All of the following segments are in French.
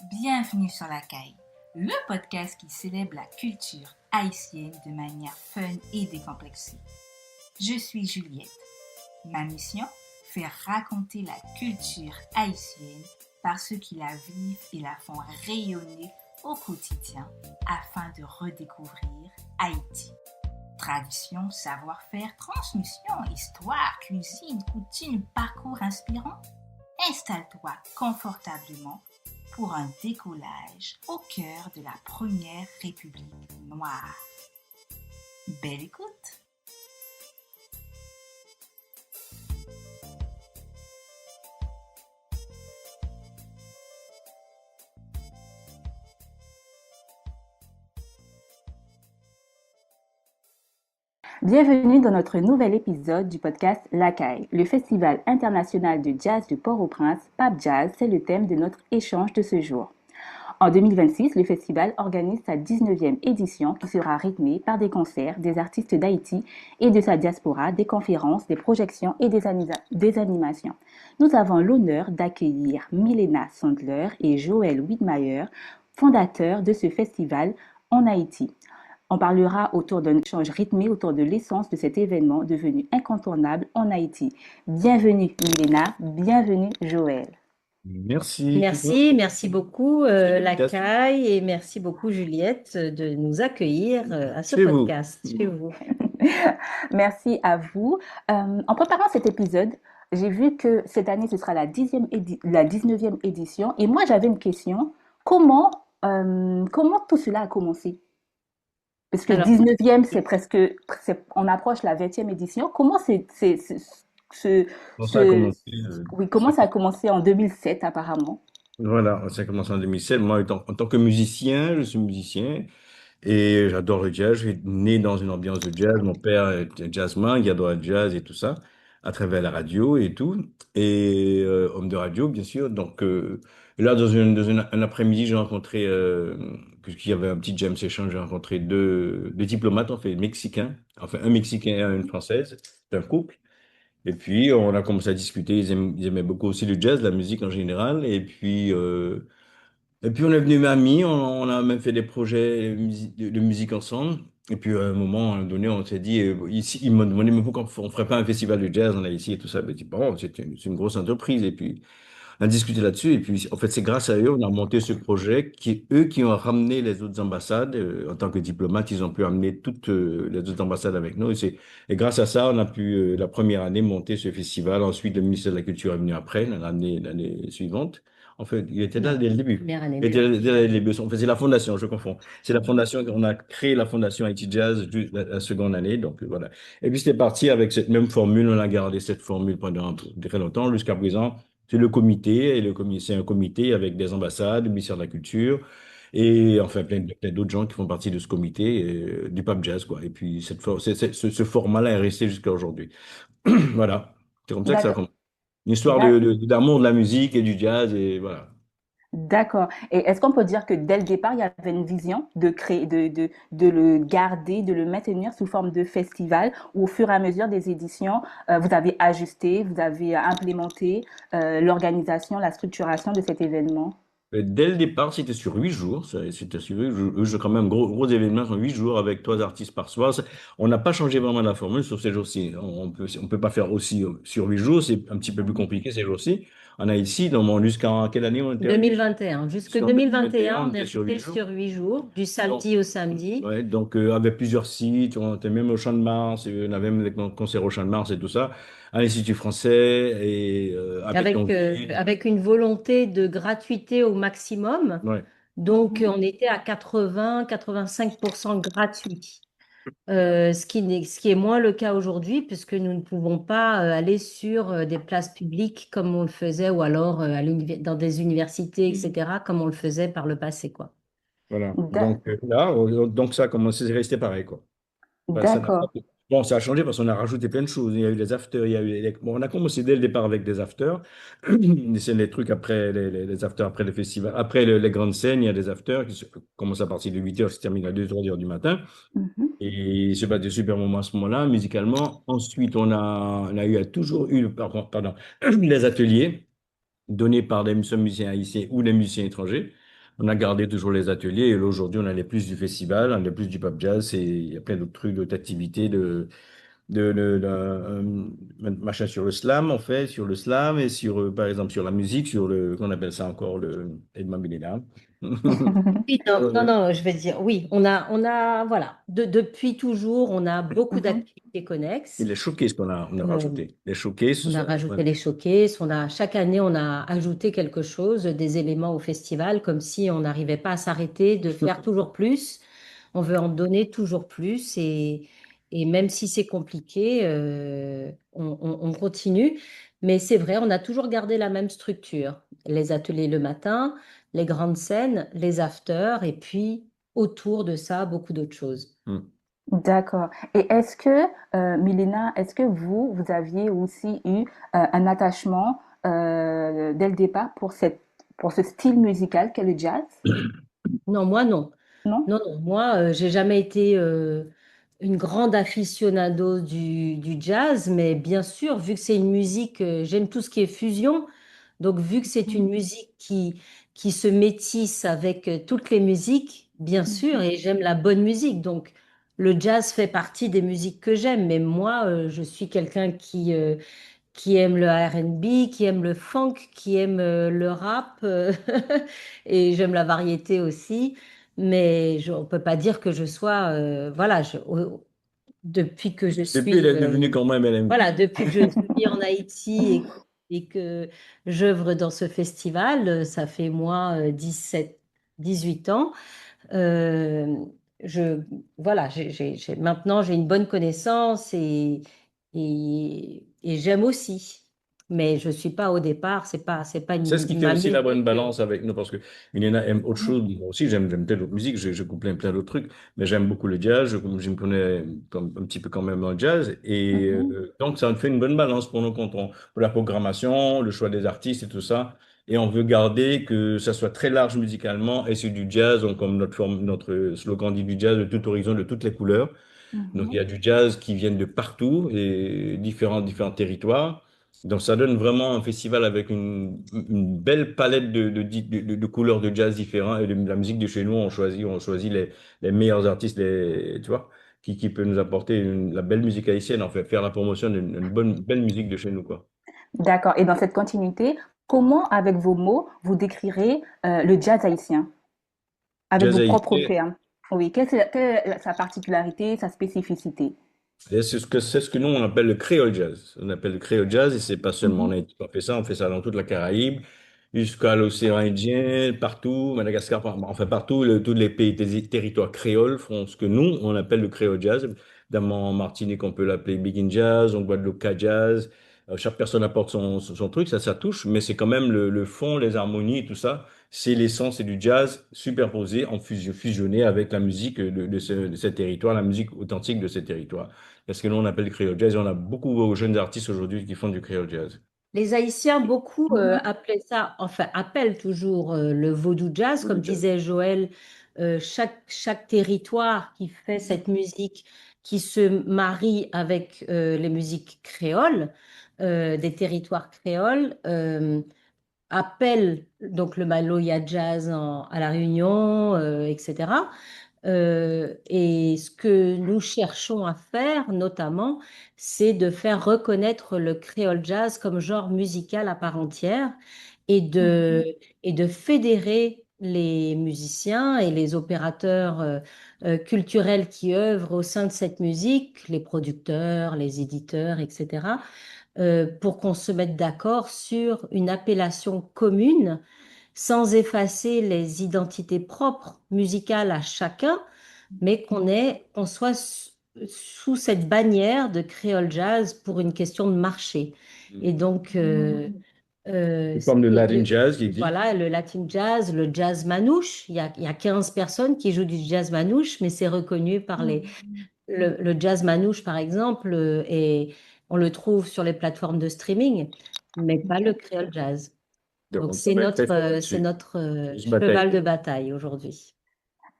Bienvenue sur La Caille, le podcast qui célèbre la culture haïtienne de manière fun et décomplexée. Je suis Juliette. Ma mission, faire raconter la culture haïtienne par ceux qui la vivent et la font rayonner au quotidien afin de redécouvrir Haïti. Tradition, savoir-faire, transmission, histoire, cuisine, coutumes, parcours inspirants. Installe-toi confortablement pour un décollage au cœur de la première République noire. Belle écoute! Bienvenue dans notre nouvel épisode du podcast La Caille, le festival international de jazz de Port-au-Prince, Pape Jazz, c'est le thème de notre échange de ce jour. En 2026, le festival organise sa 19e édition qui sera rythmée par des concerts, des artistes d'Haïti et de sa diaspora, des conférences, des projections et des animations. Nous avons l'honneur d'accueillir Milena Sandler et Joël Widmayer, fondateurs de ce festival en Haïti. On parlera autour d'un échange rythmé autour de l'essence de cet événement devenu incontournable en Haïti. Bienvenue Milena, bienvenue Joël. Merci. Merci beaucoup La Caille et merci beaucoup Juliette de nous accueillir à ce podcast chez vous. Merci à vous. En préparant cet épisode, j'ai vu que cette année ce sera la 19e édition et moi j'avais une question. Comment tout cela a commencé? Parce que 19e, on approche la 20e édition. Comment comment ça a commencé en 2007 apparemment? Voilà, ça a commencé en 2007. Moi, en tant que musicien, je suis musicien et j'adore le jazz. Je suis né dans une ambiance de jazz. Mon père était jazzman, il adore le jazz et tout ça, à travers la radio et tout. Et homme de radio, bien sûr. Donc là, un après-midi, j'ai rencontré, qu'il y avait un petit jam session, j'ai rencontré deux diplomates, en fait, mexicains. Enfin, un Mexicain et une Française, un couple. Et puis, on a commencé à discuter. Ils aimaient beaucoup aussi le jazz, la musique en général. Et puis on est venu amis. On a même fait des projets de musique ensemble. Et puis, à un moment donné, on s'est dit, ici, ils m'ont demandé, mais pourquoi on ferait pas un festival de jazz en Haïti et tout ça? Ben, j'ai dit, bon, c'est une grosse entreprise. Et puis, on a discuté là-dessus. Et puis, en fait, c'est grâce à eux, on a monté ce projet eux qui ont ramené les autres ambassades. En tant que diplomates, ils ont pu amener toutes les autres ambassades avec nous. Et grâce à ça, on a pu, la première année, monter ce festival. Ensuite, le ministère de la Culture est venu après, l'année suivante. En fait, il était là dès le début. Il était là dès le début. En fait, c'est la fondation, je confonds. C'est la fondation, on a créé la fondation Haïti Jazz la seconde année. Donc, voilà. Et puis, c'était parti avec cette même formule. On a gardé cette formule pendant très longtemps, jusqu'à présent. C'est le comité, et c'est un comité avec des ambassades, le ministère de la Culture, et enfin plein d'autres gens qui font partie de ce comité, du Pape Jazz, quoi. Et puis ce format-là est resté jusqu'à aujourd'hui. Voilà, c'est comme ça que ça D'accord. commence. Une histoire d'amour de la musique et du jazz, et voilà. D'accord. Et est-ce qu'on peut dire que dès le départ, il y avait une vision de créer, de le garder, de le maintenir sous forme de festival, où au fur et à mesure des éditions, vous avez ajusté, vous avez implémenté l'organisation, la structuration de cet événement? Dès le départ, c'était sur 8 jours. C'était sur 8 jours, quand même, gros événement sur 8 jours avec 3 artistes par soir. On n'a pas changé vraiment la formule sur ces jours-ci. On peut pas faire aussi sur 8 jours. C'est un petit peu plus compliqué ces jours-ci. En Haïti, jusqu'en quelle année on était? 2021. Jusque 2021, on est sur resté 8 jours. sur 8 jours, du samedi au samedi. Ouais, donc avec plusieurs sites, on était même au Champ de Mars, on avait même des concerts au Champ de Mars et tout ça, à l'Institut français et à Pétionville. Avec une volonté de gratuité au maximum. Ouais. Donc, on était à 80-85% gratuit. Ce qui est moins le cas aujourd'hui, puisque nous ne pouvons pas aller sur des places publiques comme on le faisait, ou alors dans des universités, etc., comme on le faisait par le passé, quoi. Voilà. D'a- Donc là, donc ça a commencé, c'est resté pareil, quoi. Enfin, D'accord. bon, ça a changé parce qu'on a rajouté plein de choses. Il y a eu les afters, il y a eu bon, on a commencé dès le départ avec des afters. C'est les trucs après les afters, après le festival, après les grandes scènes, il y a des afters qui commencent à partir de 8 heures, qui se terminent à 2 3 heures du matin. Mhm. Et c'est pas des super moments à ce moment-là, musicalement. Ensuite, toujours eu, pardon, des ateliers donnés par des musiciens haïtiens ou des musiciens étrangers. on a gardé toujours les ateliers et là, aujourd'hui, on allait plus du festival, on allait plus du pop jazz et il y a plein d'autres trucs, d'autres activités machin sur le slam, en fait, sur le slam et sur, par exemple, sur la musique, sur le, qu'on appelle ça encore le Edmond Milena. Oui, non, non, non, je vais dire, oui, voilà, depuis toujours, on a beaucoup Mhm. d'activités Et connexes. les showcases qu'on a Euh, rajoutés. Les showcases, on a ouais. rajouté les showcases, chaque année, on a ajouté quelque chose, des éléments au festival, comme si on n'arrivait pas à s'arrêter de faire toujours plus. On veut en donner toujours plus et même si c'est compliqué, on continue. Mais c'est vrai, on a toujours gardé la même structure. Les ateliers le matin, les grandes scènes, les afters et puis autour de ça, beaucoup d'autres choses. Mm. D'accord. Et est-ce que, Milena, est-ce que vous aviez aussi eu un attachement dès le départ pour ce style musical qu'est le jazz? Non, moi non. Non? Non, non, moi, j'ai jamais été une grande aficionado du jazz, mais bien sûr, vu que c'est une musique, j'aime tout ce qui est fusion. Donc, vu que c'est une musique qui se métisse avec toutes les musiques, bien sûr, Mhm. et j'aime la bonne musique. Donc, le jazz fait partie des musiques que j'aime, mais moi, je suis quelqu'un qui aime le R&B, qui aime le funk, qui aime le rap, et j'aime la variété aussi. Mais on ne peut pas dire que je sois, voilà, depuis que je Depuis, elle suis, est devenue quand même LMK. voilà, depuis que je suis en Haïti et que j'œuvre dans ce festival, ça fait moi 18 ans. Euh, je, voilà, maintenant j'ai une bonne connaissance et j'aime aussi. Mais je suis pas au départ, c'est pas C'est ce qui fait ma aussi la bonne musique. balance avec nous, parce que Milena aime autre chose. Moi aussi, j'aime plein d'autres musiques, j'écoute plein d'autres trucs, mais j'aime beaucoup le jazz, je me connais un petit peu quand même en jazz, et Mhm. donc ça fait une bonne balance pour nous quand pour la programmation, le choix des artistes et tout ça. Et on veut garder que ça soit très large musicalement, et c'est du jazz, donc comme notre slogan dit du jazz de tout horizon, de toutes les couleurs. Donc, il y Mhm. a du jazz qui vient de partout et différents territoires. Donc, ça donne vraiment un festival avec une belle palette de couleurs de jazz différents et de la musique de chez nous. On choisit les meilleurs artistes, tu vois, qui peut nous apporter la belle musique haïtienne, en fait, faire la promotion d'une bonne, belle musique de chez nous, quoi. D'accord. Et dans cette continuité, comment, avec vos mots, vous décrirez le jazz haïtien? Avec Jazz vos propres haïtien, termes. Oui. Quelle est sa particularité, sa spécificité? et c'est ce que nous, on appelle le créole jazz. On appelle le créole jazz et c'est pas seulement en Mhm. Haïti qu'on fait ça dans toute la Caraïbe, jusqu'à l'océan Indien, partout, Madagascar, enfin partout, tous les pays, territoires créoles font ce que nous, on appelle le créole jazz. Évidemment, en Martinique, on peut l'appeler Big Jazz, en Guadeloupe, Jazz. Chaque personne apporte son truc, ça touche, mais c'est quand même le fond, les harmonies, tout ça. C'est l'essence, c'est du jazz superposé, fusionné avec la musique de ces territoires, la musique authentique de ces territoires. Parce que nous, on appelle le créole jazz et on a beaucoup de jeunes artistes aujourd'hui qui font du créole jazz. Les Haïtiens, beaucoup Mhm. appelaient ça, enfin appellent toujours le vaudou jazz, comme disait Joël, chaque territoire qui fait cette musique, qui se marie avec les musiques créoles, des territoires créoles, appelle donc le Maloya Jazz à La Réunion, etc. Et ce que nous cherchons à faire, notamment, c'est de faire reconnaître le créole jazz comme genre musical à part entière et de, Mhm. et de fédérer les musiciens et les opérateurs culturels qui œuvrent au sein de cette musique, les producteurs, les éditeurs, etc., pour qu'on se mette d'accord sur une appellation commune sans effacer les identités propres musicales à chacun, mais qu'on soit sous cette bannière de créole jazz pour une question de marché. Et donc, Mhm. Une forme de Latin jazz qui dit. voilà, le latin jazz, le jazz manouche, il y a 15 personnes qui jouent du jazz manouche, mais c'est reconnu par Mhm. le jazz manouche, par exemple, et on le trouve sur les plateformes de streaming, mais pas le créole jazz. Donc, Donc, on travaille très fort c'est là-dessus. notre On se bataille. cheval de bataille aujourd'hui.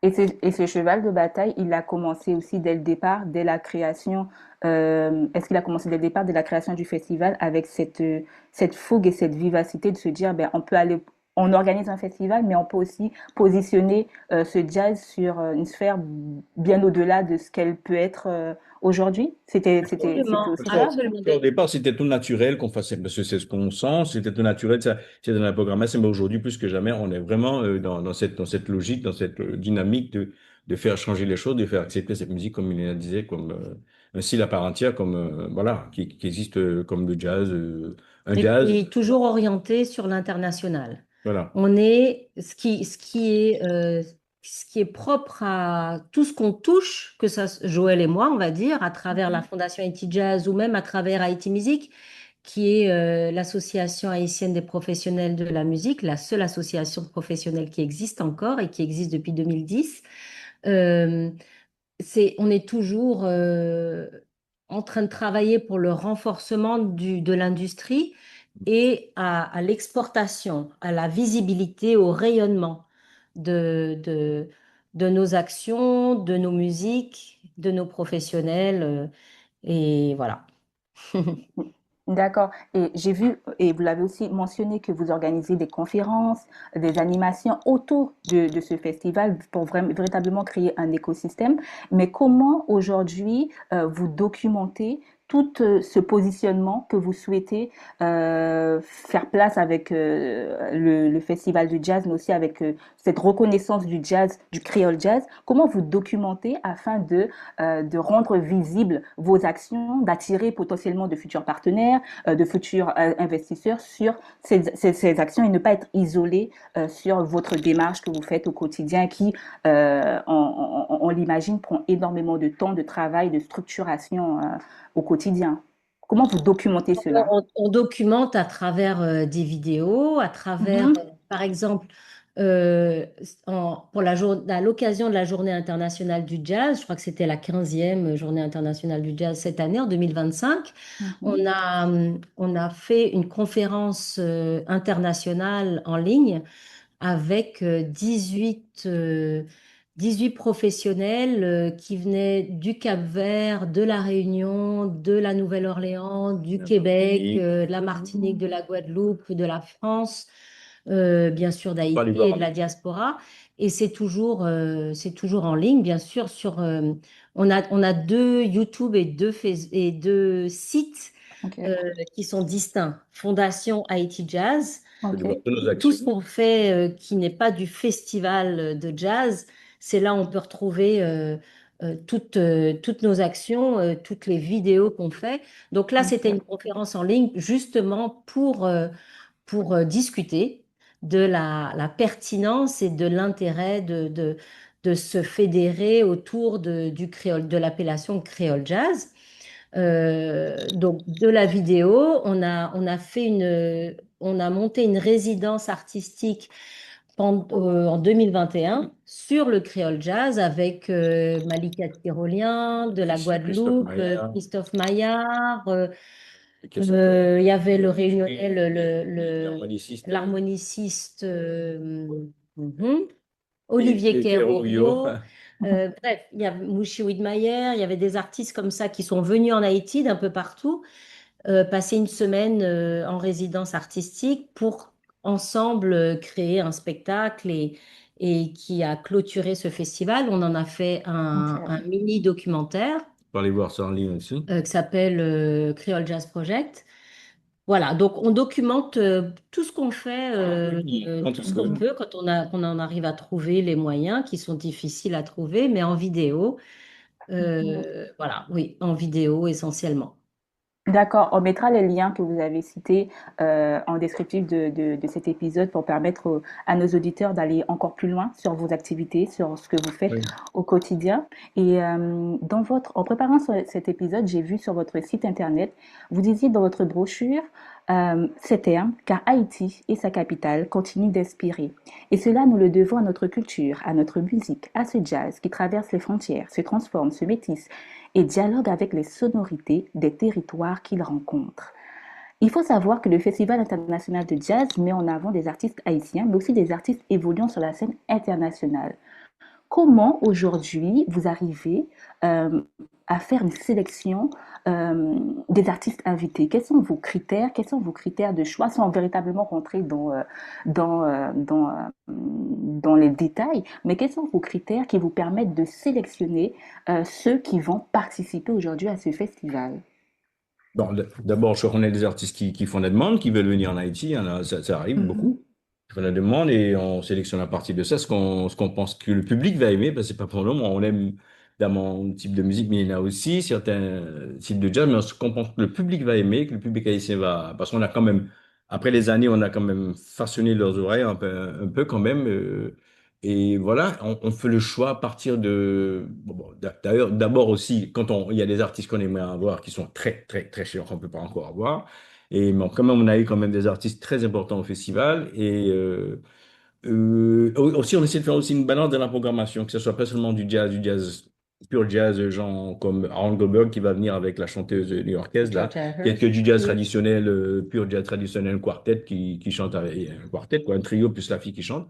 Et ce cheval de bataille, il a commencé aussi dès le départ, dès la création. Est-ce qu'il a commencé dès le départ, dès la création du festival, avec cette fougue et cette vivacité de se dire, ben, on peut aller on organise un festival, mais on peut aussi positionner ce jazz sur une sphère bien au-delà de ce qu'elle peut être aujourd'hui. C'était Absolument, aussi ça. absolument. Au départ, c'était tout naturel qu'on fasse, parce que c'est ce qu'on sent, c'était tout naturel, ça, c'est dans la programmation, mais aujourd'hui, plus que jamais, on est vraiment dans cette logique, dans cette dynamique de faire changer les choses, de faire accepter cette musique, comme il disait, comme un style à part entière, comme, voilà, qui existe comme le jazz, un jazz, Et toujours orienté sur l'international. voilà. On est ce qui est propre à tout ce qu'on touche, que ça, Joël et moi, on va dire, à travers la Fondation Haïti Jazz ou même à travers Haïti Musique, qui est l'association haïtienne des professionnels de la musique, la seule association professionnelle qui existe encore et qui existe depuis 2010. Euh, on est toujours en train de travailler pour le renforcement de l'industrie et à l'exportation, à la visibilité, au rayonnement de, de, de nos actions, de nos musiques, de nos professionnels. Et voilà. D'accord. Et j'ai vu, et vous l'avez aussi mentionné, que vous organisez des conférences, des animations autour de ce festival pour véritablement créer un écosystème. Mais comment aujourd'hui vous documentez tout ce positionnement que vous souhaitez faire place avec le festival du jazz, mais aussi avec cette reconnaissance du jazz, du créole jazz? Comment vous documentez afin de rendre visibles vos actions, d'attirer potentiellement de futurs partenaires, de futurs investisseurs sur ces actions et ne pas être isolé sur votre démarche que vous faites au quotidien qui, on l'imagine, prend énormément de temps, de travail, de structuration au quotidien. Comment vous documentez cela? On documente à travers des vidéos, à travers, Mhm. par exemple, à l'occasion de la Journée internationale du jazz, je crois que c'était la 15e Journée internationale du jazz cette année, en 2025, Mhm. on a fait une conférence internationale en ligne avec 18 professionnels qui venaient du Cap-Vert, de la Réunion, de la Nouvelle-Orléans, du La Québec, Martinique, de la Martinique, de la Guadeloupe, de la France, bien sûr pas d'Haïti et de l'Ivoire. la diaspora. Et c'est toujours en ligne, bien sûr. On a deux YouTube et deux sites Ok, euh, qui sont distincts. Fondation Haïti Jazz. De voir ok, toutes nos Tout actions. ce qu'on fait qui n'est pas du festival de jazz, c'est là où on peut retrouver toutes nos actions, toutes les vidéos qu'on fait. Donc là, c'était une ok. conférence en ligne justement pour discuter de la pertinence et de l'intérêt de se fédérer autour du créole, de l'appellation créole jazz. Donc de la vidéo, on a monté une résidence artistique en 2021 sur le créole jazz avec Malika Tyrolien de la Christophe Guadeloupe, Maillard, Christophe Maillard, qu'est-ce que- il y avait le Réunionnais, l'harmoniciste, l'harmoniciste mhm, Olivier et Rouillot. Kerrorio. Bref, il y a Mouchi Widmayer, il y avait des artistes comme ça qui sont venus en Haïti d'un peu partout, passer une semaine en résidence artistique pour ensemble créer un spectacle et qui a clôturé ce festival. On en a fait un Ok. mini documentaire Pour aller voir ça en ligne aussi. qui s'appelle Creole Jazz Project. Voilà, donc on documente tout ce qu'on fait Quand tout ce on qu'on peut. peut quand on en arrive à trouver les moyens qui sont difficiles à trouver, mais en vidéo. Voilà, oui, en vidéo essentiellement. D'accord, on mettra les liens que vous avez cités en descriptif de cet épisode pour permettre à nos auditeurs d'aller encore plus loin sur vos activités, sur ce que vous faites Oui. au quotidien. Et en préparant cet épisode, j'ai vu sur votre site internet, vous disiez dans votre brochure ces termes, car Haïti et sa capitale continuent d'inspirer. Et cela, nous le devons à notre culture, à notre musique, à ce jazz qui traverse les frontières, se transforme, se métisse et dialogue avec les sonorités des territoires qu'il rencontre. Il faut savoir que le Festival international de jazz met en avant des artistes haïtiens, mais aussi des artistes évoluant sur la scène internationale. Comment aujourd'hui vous arrivez euh, à faire une sélection des artistes invités? Quels sont vos critères? Quels sont vos critères de choix sans véritablement rentrer dans les détails? Mais quels sont vos critères qui vous permettent de sélectionner ceux qui vont participer aujourd'hui à ce festival? Bon, d'abord, je connais des artistes qui font la demande, qui veulent venir en Haïti. Il y en a, ça arrive Mhm, beaucoup. Ils font la demande et on sélectionne à partir de ça ce qu'on pense que le public va aimer. Parce que c'est pas pour nous. On aime dans mon type de musique, mais il y en a aussi certains types de jazz. Mais ce qu'on pense que le public va aimer, que le public haïtien va. Parce qu'on a quand même, après les années, on a quand même façonné leurs oreilles un peu quand même. Et voilà, on fait le choix à partir de. D'ailleurs, d'abord aussi, il y a des artistes qu'on aimerait avoir qui sont très, très, très chers, qu'on ne peut pas encore avoir. Et bon, quand même, on a eu quand même des artistes très importants au festival. Et aussi, on essaie de faire aussi une balance dans la programmation, que ce soit pas seulement du jazz, pur jazz, genre comme Aaron Goldberg qui va venir avec la chanteuse new-yorkaise, là, Georgia que Hirsch. du jazz Oui. traditionnel, pur jazz traditionnel, quartet qui chante avec un quartet, quoi, un trio plus la fille qui chante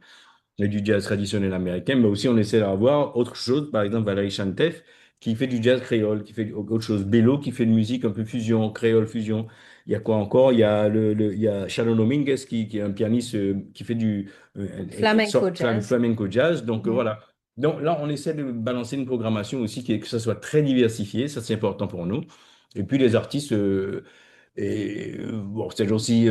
et du jazz traditionnel américain, mais aussi on essaie d'avoir autre chose, par exemple Valérie Chantef, qui fait du jazz créole, qui fait autre chose. Bello, qui fait de musique un peu fusion, créole fusion. Il y a quoi encore? Il y a, il y a Shalom Dominguez, qui est un pianiste qui fait Flamenco jazz. flamenco jazz. Donc mhm, voilà. Donc là, on essaie de balancer une programmation aussi, que ça soit très diversifié, ça c'est important pour nous. Et puis les artistes, bon, c'est aussi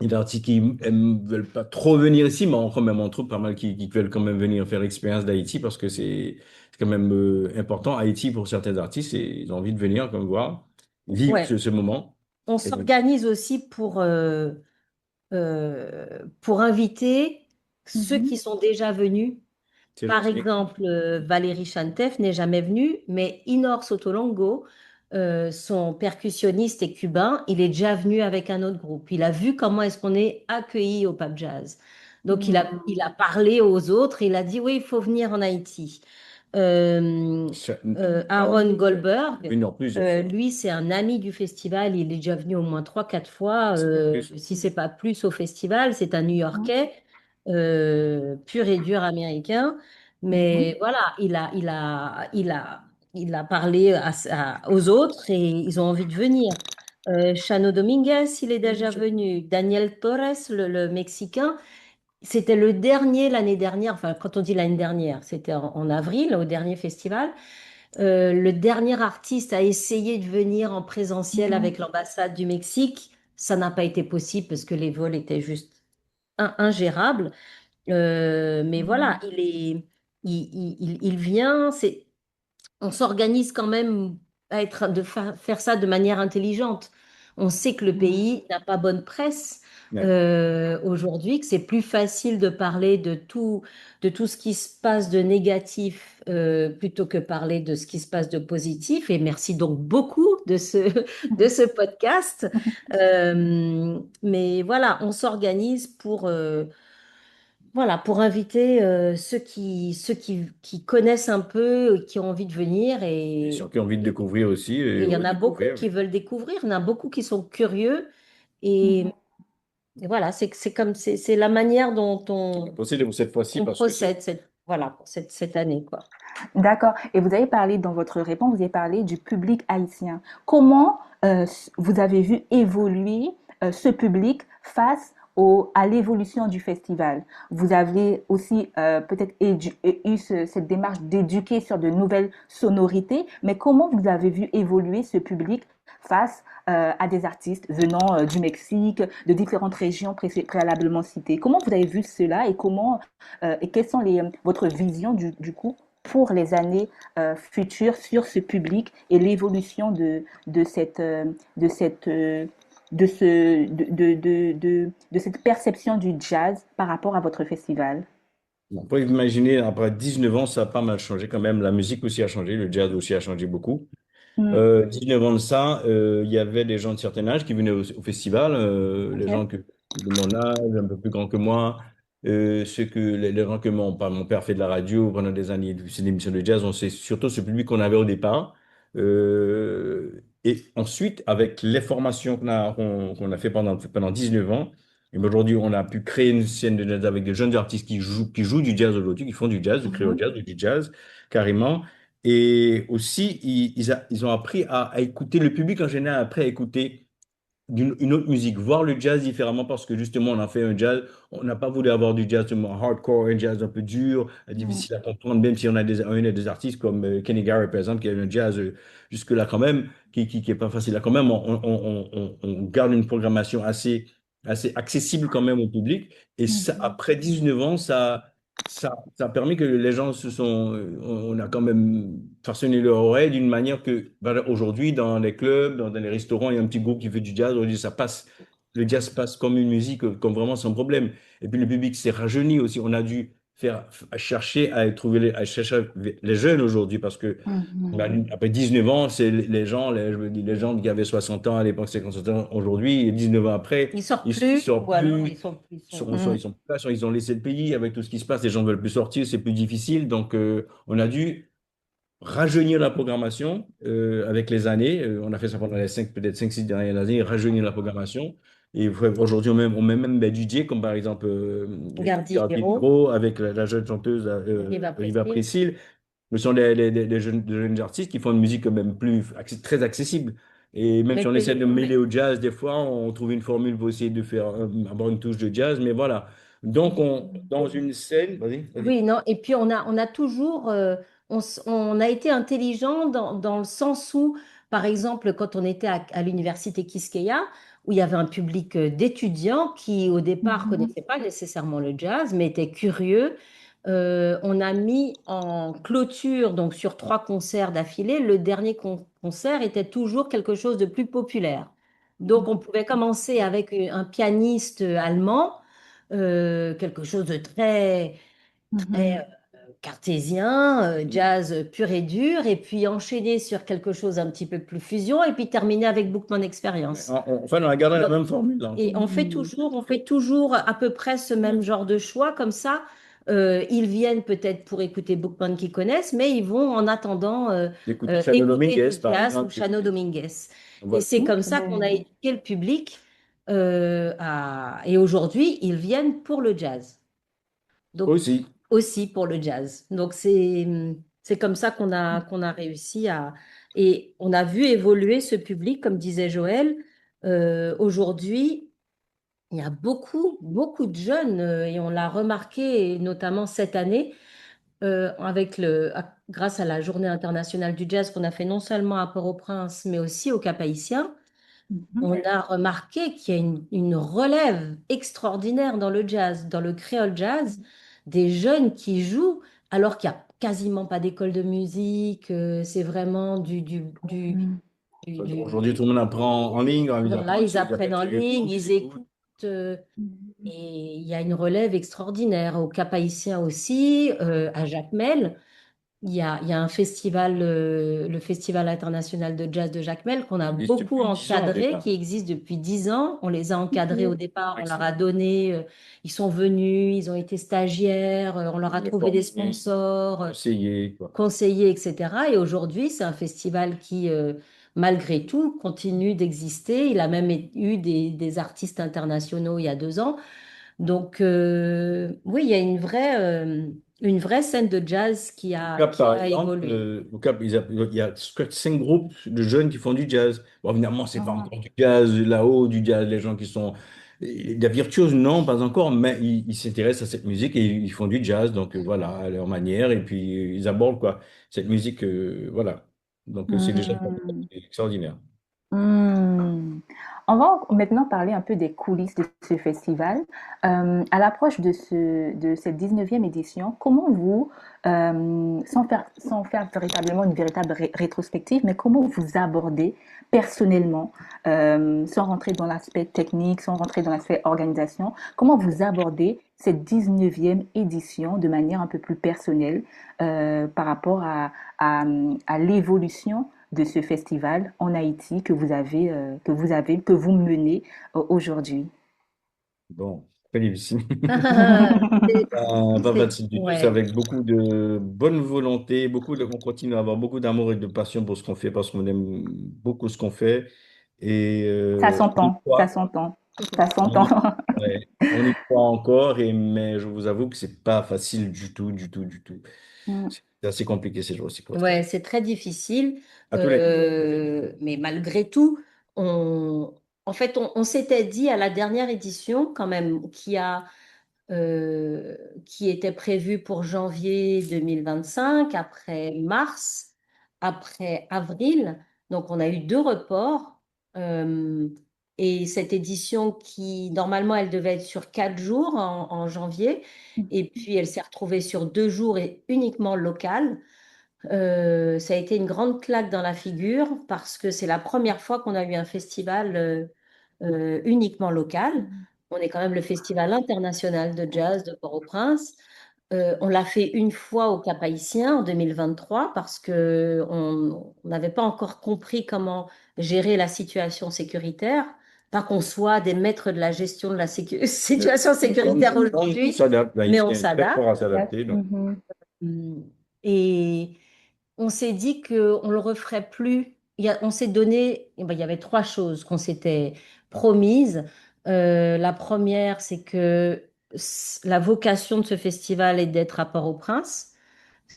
il y a des artistes qui veulent pas trop venir ici, mais quand même, on trouve pas mal qui veulent quand même venir faire l'expérience d'Haïti parce que c'est quand même important. Haïti, pour certains artistes, ils ont envie de venir comme voir, vivre Ouais. ce moment. On Et donc, s'organise aussi pour inviter ceux mhm, qui sont déjà venus. c'est Par gentil. exemple, Valérie Chantef n'est jamais venue, mais Inor Sotolongo, son percussionniste est cubain, il est déjà venu avec un autre groupe. Il a vu comment est-ce qu'on est accueilli au Pape Jazz. Donc, il a parlé aux autres, il a dit, oui, il faut venir en Haïti. Euh, Aaron Goldberg, Une en plusieurs fois. lui, c'est un ami du festival. Il est déjà venu au moins trois, quatre fois, C'est pas plus. si c'est pas plus au festival. C'est un New-Yorkais, pur et dur américain. mhm, Mais voilà, il a parlé aux autres et ils ont envie de venir. Chano Dominguez, il est déjà venu. Daniel Torres, le Mexicain, c'était le dernier l'année dernière. Enfin, quand on dit l'année dernière, c'était en avril, au dernier festival. Le dernier artiste a essayé de venir en présentiel mhm, avec l'ambassade du Mexique. Ça n'a pas été possible parce que les vols étaient juste ingérables. Mais mhm, voilà, il vient. On s'organise quand même faire ça de manière intelligente. On sait que le mhm, pays n'a pas bonne presse Ouais. aujourd'hui, que c'est plus facile de parler de tout ce qui se passe de négatif plutôt que parler de ce qui se passe de positif. Et merci donc beaucoup de ce, de ce podcast. Mais voilà, on s'organise pour inviter ceux qui connaissent un peu, qui ont envie de venir. Et Et ceux qui ont envie de découvrir aussi, il y en ouais, a beaucoup découvrir. qui veulent découvrir, il y en a beaucoup qui sont curieux. mhm. Et, et voilà, c'est la manière dont On a procédé pour cette fois-ci on parce que c'est procède voilà, pour cette année, quoi. D'accord. Et vous avez parlé dans votre réponse, vous avez parlé du public haïtien. Comment vous avez vu évoluer ce public face à l'évolution du festival? Vous avez aussi peut-être eu cette démarche d'éduquer sur de nouvelles sonorités, mais comment vous avez vu évoluer ce public face à des artistes venant du Mexique, de différentes régions préalablement citées? Comment vous avez vu cela et et quelles sont votre vision du coup pour les années futures sur ce public et l'évolution de cette, de cette, de cette perception du jazz par rapport à votre festival. On peut imaginer, après 19 ans, ça a pas mal changé quand même. La musique aussi a changé, le jazz aussi a changé beaucoup. Mm, 19 ans de ça, il y avait des gens de certain âge qui venaient au festival, les gens ok. de mon âge, un peu plus grands que moi, les gens que mon père fait de la radio pendant des années, c'est une émission de jazz, c'est surtout ce public qu'on avait au départ. Et ensuite, avec les formations qu'on a fait pendant 19 ans, Et ben, aujourd'hui, on a pu créer une scène de jazz avec des jeunes artistes qui jouent du jazz aujourd'hui, qui font du jazz, du créole Mhm. jazz, du jazz, carrément. Et aussi, ils ont appris à écouter, le public en général a appris à écouter une autre musique, voir le jazz différemment parce que justement on a fait un jazz, on n'a pas voulu avoir du jazz seulement hardcore, un jazz un peu dur, Mhm. difficile à comprendre, même si on a des artistes comme Kenny Garrett par exemple, qui a un jazz jusque-là quand même, qui est pas facile là quand même, on garde une programmation assez accessible quand même au public et ça, Mhm. après 19 ans, ça a permis que les gens on a quand même façonné leur oreille d'une manière que voilà, aujourd'hui, dans les clubs, dans les restaurants, il y a un petit groupe qui fait du jazz. Aujourd'hui, ça passe. Le jazz passe comme une musique, comme vraiment sans problème. Et puis le public s'est rajeuni aussi. On a dû chercher à chercher les jeunes aujourd'hui parce que bah, Mhm. après 19 ans, c'est les gens, je veux dire, les gens qui avaient 60 ans à l'époque, 50 ans aujourd'hui, et 19 ans après, Ils sortent ils plus, sortent ou alors plus, ils sont, ils sont... Mhm. ils sont plus là, soit ils ont laissé le pays avec tout ce qui se passe, les gens ne veulent plus sortir, c'est plus difficile. Donc, on a dû rajeunir la programmation avec les années. On a fait ça pendant les peut-être 5 6 dernières années, rajeunir la programmation. Et aujourd'hui, on met même des DJ, comme par exemple Gardi Gardiero, Hero avec la jeune chanteuse Riva Riva Prestil, Priscille. Ce sont des jeunes artistes qui font une musique quand même très accessible. Et même si mais on que, essaie de mêler au jazz, des fois, on trouve une formule pour essayer de faire avoir une touche de jazz, mais voilà. Donc, dans une scène, vas-y. oui, non, et puis on a toujours, on a été intelligent dans le sens où, par exemple, quand on était à l'université Quisqueya, où il y avait un public d'étudiants qui, au départ, Mhm. connaissaient pas nécessairement le jazz, mais étaient curieux, on a mis en clôture, donc sur 3 concerts d'affilée, le dernier concert était toujours quelque chose de plus populaire. Donc, on pouvait commencer avec un pianiste allemand, quelque chose de très Mhm. cartésien, jazz pur et dur, et puis enchaîner sur quelque chose un petit peu plus fusion, et puis terminer avec Bookman Experience. Enfin, on a gardé la Donc, même formule, là. et Mhm. on fait toujours à peu près ce même genre de choix, comme ça. Ils viennent peut-être pour écouter Bookman qu'ils connaissent, mais ils vont en attendant Écoutez, Shadow écouter Dominguez, du par jazz ou exemple. Chano Dominguez. Et Voilà. c'est comme Ok. ça qu'on a éduqué le public. Et aujourd'hui, ils viennent pour le jazz. Donc, Aussi. aussi pour le jazz. Donc, c'est comme ça qu'on a réussi à... Et on a vu évoluer ce public, comme disait Joël. Aujourd'hui, il y a beaucoup de jeunes, et on l'a remarqué, et notamment cette année, grâce à la Journée internationale du jazz qu'on a fait non seulement à Port-au-Prince, mais aussi au Cap-Haïtien. Mhm. On a remarqué qu'il y a une relève extraordinaire dans le jazz, dans le créole jazz, des jeunes qui jouent alors qu'il n'y a quasiment pas d'école de musique, c'est vraiment Mhm. Aujourd'hui, tout le monde apprend en ligne, ils voilà, apprennent ils sur, ils apprennent apprennent en sur ligne, YouTube, ils ils écoutent. écoutent, euh, et il y a une relève extraordinaire. Au Cap-Haïtien aussi, à Jacmel. Il y a un festival, le Festival international de jazz de Jacmel, qu'on a Ils existent beaucoup depuis 10 ans encadré, déjà. qui existe depuis 10 ans. On les a encadrés au Ok. départ, on leur a Excellent. donné, ils sont venus, ils ont été stagiaires, on leur a Les trouvé des former, sponsors, conseiller, quoi. conseillers, etc. Et aujourd'hui, c'est un festival qui, malgré tout, continue d'exister. Il a même eu des artistes internationaux il y a 2 ans. Donc, oui, il y a une vraie scène de jazz Au Cap, qui par a exemple, évolué. au Cap, il y a 5 groupes de jeunes qui font du jazz. Bon, évidemment, c'est pas Mhm. encore du jazz là-haut, du jazz, les gens qui sont des virtuoses, non, pas encore, mais ils s'intéressent à cette musique et ils font du jazz, donc voilà, à leur manière, et puis ils abordent quoi, cette musique, voilà. Donc c'est déjà Mhm. extraordinaire. Hmm. On va maintenant parler un peu des coulisses de ce festival. À l'approche de cette 19e édition, comment vous, sans faire véritablement une véritable rétrospective, mais comment vous abordez personnellement, sans rentrer dans l'aspect technique, sans rentrer dans l'aspect organisation, comment vous abordez cette 19e édition de manière un peu plus personnelle par rapport à, à l'évolution de ce festival en Haïti que vous menez aujourd'hui. Bon, très difficile. C'est- Pas facile du tout, c'est ouais. avec beaucoup de bonne volonté, on continue à avoir beaucoup d'amour et de passion pour ce qu'on fait parce qu'on aime beaucoup ce qu'on fait et Ça on y s'entend, ça croit. s'entend. Ça On y, s'entend. ouais, on y croit encore, mais je vous avoue que c'est pas facile du tout, du tout, du tout. Mm, C'est assez compliqué ces jours-ci pour Ouais, travailler. c'est très difficile, À tous les niveaux. mais malgré tout, on, en fait, on s'était dit à la dernière édition, quand même, qui était prévue pour janvier 2025, après mars, après avril. Donc, on a eu deux reports. euh, et cette édition qui, normalement, elle devait être sur 4 jours en janvier. Et puis, elle s'est retrouvée sur 2 jours et uniquement locale. Ça a été une grande claque dans la figure parce que c'est la première fois qu'on a eu un festival uniquement local. On est quand même le festival international de jazz de Port-au-Prince. On l'a fait une fois au Cap-Haïtien en 2023 parce que on n'avait pas encore compris comment gérer la situation sécuritaire. Pas qu'on soit des maîtres de la gestion de la situation sécuritaire On aujourd'hui, s'adapte, mais on l'haïtien est très s'adapte. fort à s'adapter. Donc, mhm, Et on s'est dit qu'on ne le referait plus. On s'est donné, eh ben, il y avait trois choses qu'on s'était promises. La première, c'est que la vocation de ce festival est d'être à Port-au-Prince.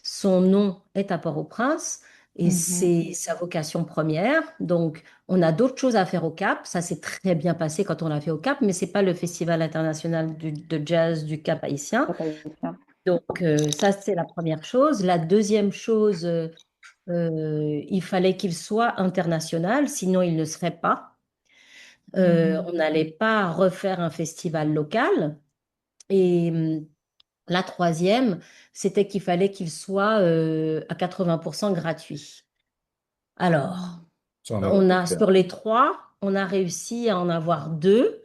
Son nom est à Port-au-Prince et mhm, c'est sa vocation première. Donc, on a d'autres choses à faire au Cap. Ça s'est très bien passé quand on l'a fait au Cap, mais c'est pas le festival international de jazz du Cap haïtien. ça peut être bien. Donc, ça, c'est la première chose. La deuxième chose, il fallait qu'il soit international, sinon il ne serait pas. Mhm, On n'allait pas refaire un festival local. Et la troisième, c'était qu'il fallait qu'il soit à 80% gratuit. Alors, ça, on a on pu a faire. sur les trois, on a réussi à en avoir deux.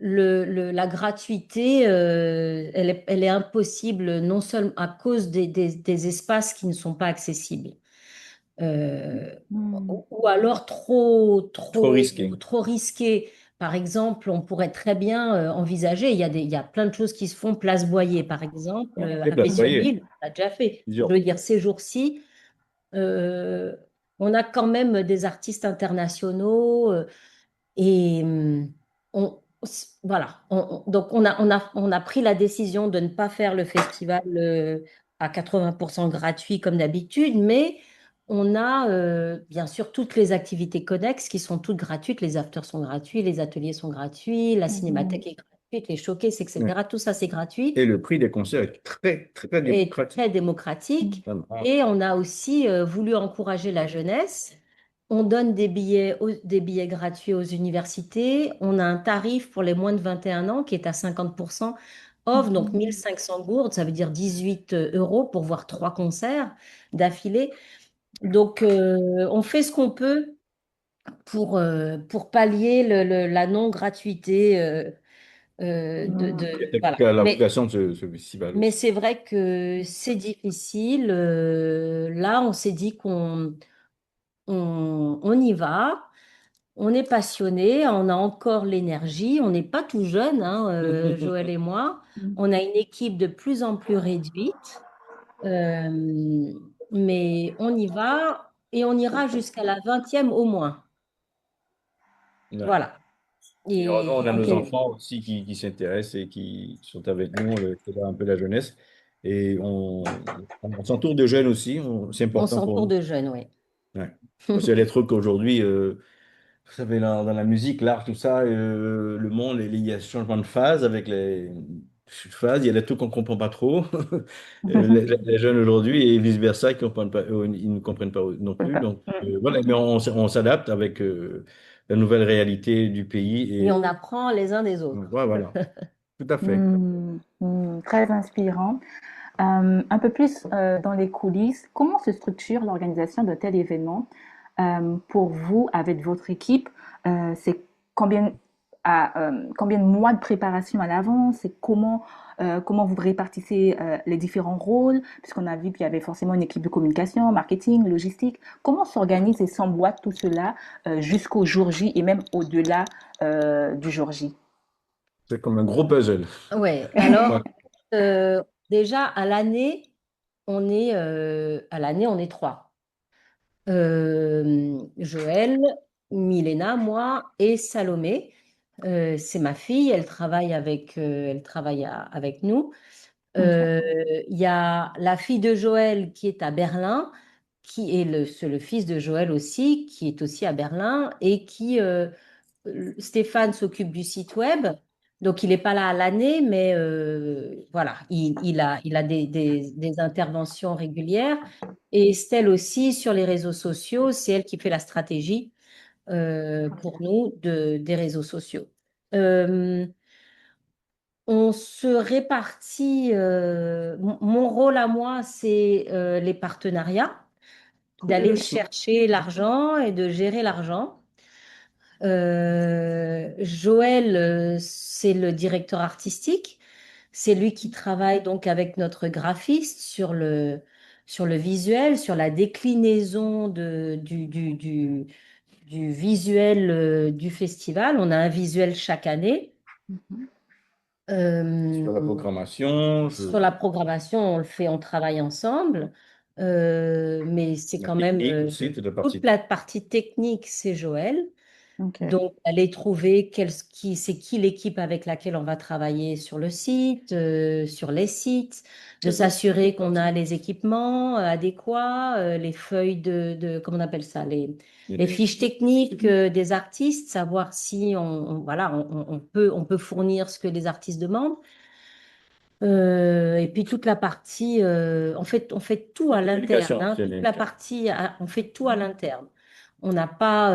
La gratuité, elle est impossible non seulement à cause des espaces qui ne sont pas accessibles, mm, ou alors trop, Trop trop, risqué. trop risqué. Par exemple, on pourrait très bien envisager, il y a plein de choses qui se font, Place Boyer, par exemple, On a fait à place Boyer, Pétionville, on l'a déjà fait. Je plusieurs. veux dire, ces jours-ci, euh, on a quand même des artistes internationaux. Et voilà. Donc, on a pris la décision de ne pas faire le festival à 80% gratuit comme d'habitude, mais on a bien sûr toutes les activités connexes qui sont toutes gratuites. Les afters sont gratuits, les ateliers sont gratuits, la mhm, cinémathèque est gratuite, les showcases, Ouais. etc. Tout ça, c'est gratuit Et le prix des concerts est très, très, très et démocratique. très démocratique. Vraiment. Et on a aussi voulu encourager la jeunesse. On donne des billets gratuits aux universités. On a un tarif pour les moins de 21 ans qui est à 50% off, donc mhm. 1500 gourdes, ça veut dire 18 euros pour voir trois concerts d'affilée. Donc, on fait ce qu'on peut pour pallier la non-gratuité Mm, voilà. La vocation de ce festival Mais aussi. c'est vrai que c'est difficile. Là, on s'est dit qu'on y va. On est passionné, on a encore l'énergie. On n'est pas tout jeune, hein, Joël et moi. On a une équipe de plus en plus réduite. Euh, mais on y va et on ira jusqu'à la 20e au moins. Ouais. Voilà. Et heureusement, on a Et nos enfants aussi qui s'intéressent et qui sont avec nous, c'est un peu la jeunesse. Et on s'entoure de jeunes aussi, c'est on important pour s'entoure nous. de jeunes, oui. Ouais. Parce qu'il y a des trucs qu'aujourd'hui, vous savez, dans la musique, l'art, tout ça, le monde, il y a changement de phase avec les phases, il y a des trucs qu'on ne comprend pas trop. Les jeunes aujourd'hui et vice-versa, qui comprennent pas, ils ne comprennent pas non c'est plus. ça. Donc, voilà, mais on s'adapte avec la nouvelle réalité du pays. Et on apprend les uns des Donc, autres. ouais, voilà, tout à fait. Très inspirant. Un peu plus dans les coulisses, comment se structure l'organisation de tel événement pour vous, avec votre équipe? C'est combien, combien de mois de préparation à l'avance? C'est comment vous répartissez les différents rôles? Puisqu'on a vu qu'il y avait forcément une équipe de communication, marketing, logistique. Comment s'organise et s'emboîte tout cela jusqu'au jour J et même au-delà du jour J? C'est comme un gros puzzle. Ouais, Ouais. alors déjà à l'année on est trois. Joël, Milena, moi et Salomé. C'est ma fille, elle travaille avec nous. Ok. Euh, Il y a la fille de Joël qui est à Berlin, qui est c'est le fils de Joël aussi, qui est aussi à Berlin et Stéphane s'occupe du site web. Donc, il n'est pas là à l'année, mais voilà, il a des interventions régulières. Et Estelle aussi sur les réseaux sociaux, c'est elle qui fait la stratégie pour nous des réseaux sociaux. Euh, on se répartit, mon rôle à moi, c'est les partenariats, d'aller chercher l'argent et de gérer l'argent. Joël, c'est le directeur artistique. C'est lui qui travaille donc avec notre graphiste sur le visuel, sur la déclinaison du visuel du festival. On a un visuel chaque année. Mhm. Sur la Euh, programmation, Sur la programmation, on le fait, on travaille ensemble. Mais c'est la quand même technique aussi, toute la toute partie. la partie technique, c'est Joël. Ok. Donc, aller trouver c'est qui l'équipe avec laquelle on va travailler sur le site, sur les sites, de s'assurer qu'on a les équipements adéquats, les feuilles comment on appelle ça, les fiches techniques des artistes, savoir si voilà, on peut fournir ce que les artistes demandent. Et puis toute la partie, on fait tout à l'interne, Communication, hein, c'est toute la partie, on fait tout à l'interne. On n'a pas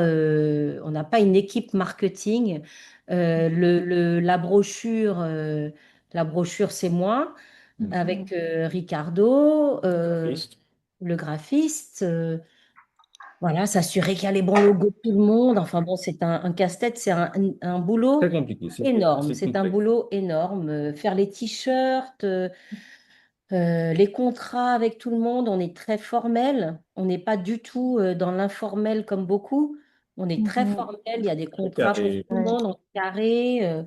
une équipe marketing. La brochure, c'est moi avec Ricardo, graphiste. le graphiste. Voilà, s'assurer qu'il y a les bons logos de tout le monde. Enfin bon, c'est un casse-tête, c'est un Très boulot compliqué, énorme. c'est C'est un complexe. boulot énorme. Faire les t-shirts, les contrats avec tout le monde, on est très formel. On n'est pas du tout dans l'informel comme beaucoup. On est très Mhm. formel. Il y a des Très contrats pour tout carré. le Ouais. monde, on est carré.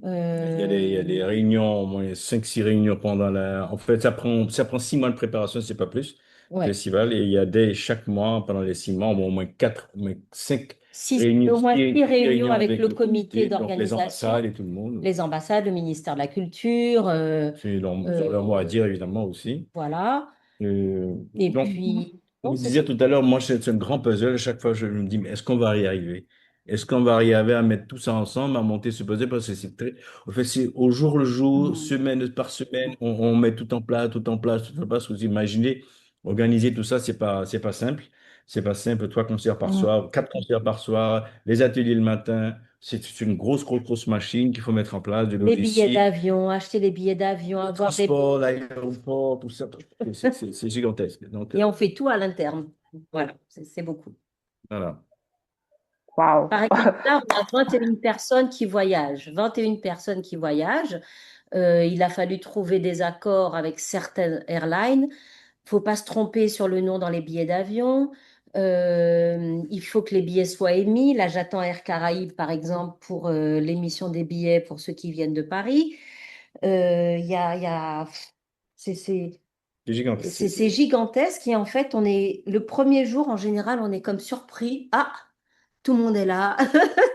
Il y a des réunions, au moins 5-6 réunions pendant la. En fait, ça prend 6 mois de préparation, c'est pas plus, le Ouais. festival. Et il y a chaque mois, pendant les 6 mois, au moins 4, au moins 5 réunions, Au moins six six réunions réunions avec avec le le comité comité, donc les d'organisation, ambassades et tout le monde. les ambassades, le ministère de la Culture. Ils ont leur mot à Euh, dire, évidemment, aussi. voilà. Et Donc, puis, comme bon, je c'est disais ça. tout à l'heure, moi, c'est un grand puzzle. À chaque fois, je me dis, mais est-ce qu'on va y arriver? Est-ce qu'on va arriver à mettre tout ça ensemble, à monter ce puzzle? Parce que en fait, c'est au jour le jour, Mhm. semaine par semaine, on met tout en place. Je ne sais pas ce que vous imaginez. Organiser tout ça, c'est pas simple. C'est pas simple. 3 concerts par Mhm. soir, 4 concerts par soir, les ateliers le matin. C'est une grosse machine qu'il faut mettre en place, de Les billets logiciels, d'avion, acheter les billets d'avion, le avoir des... transport, l'aéroport, tout ça. C'est gigantesque. Donc, Et on fait tout à l'interne. Voilà, c'est beaucoup. voilà. Wow. Par exemple, là, on a 21 personnes qui voyagent. 21 personnes qui voyagent. Il a fallu trouver des accords avec certaines airlines. Il ne faut pas se tromper sur le nom dans les billets d'avion. Il faut que les billets soient émis. Là, j'attends Air Caraïbes, par exemple, pour l'émission des billets pour ceux qui viennent de Paris. Il y a, c'est, c'est, C'est gigantesque. c'est gigantesque et en fait, le premier jour, en général, on est comme surpris. Ah, tout le monde est là.